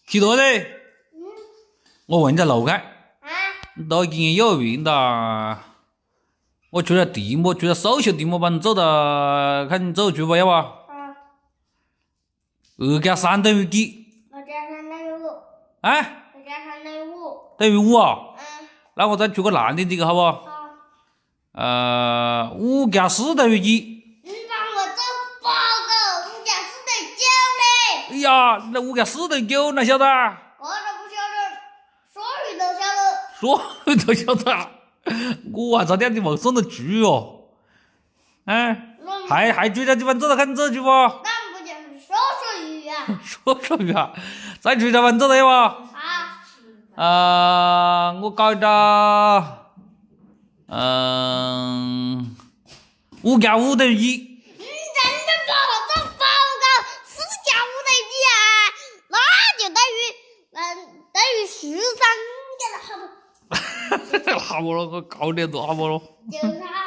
许多的，我问你个路开，啊，到今年有运哒。我去了地模，去了首秀地模板，走到看你走去不要不？啊， 2加3等于几？我加3等于5，啊，我加3等于5，等于5啊？嗯，那我再出个难点这个好不？好， 5加4等于几？你帮我做报告，5加4等于9嘞。哎呀，那5加4等于9，哪晓得啊？我都不晓得，所有都晓得。说都晓得啊，我还差点就忘送得去哦。还追条地方走到看你走去不？那不就是说说语啊？说语啊，再追条板走到有不？我搞一张，5加5等于几？你认真帮我做报告，4加5等于几啊？那就等于13，你给他好不？好不了，我搞点多好不了。就是他。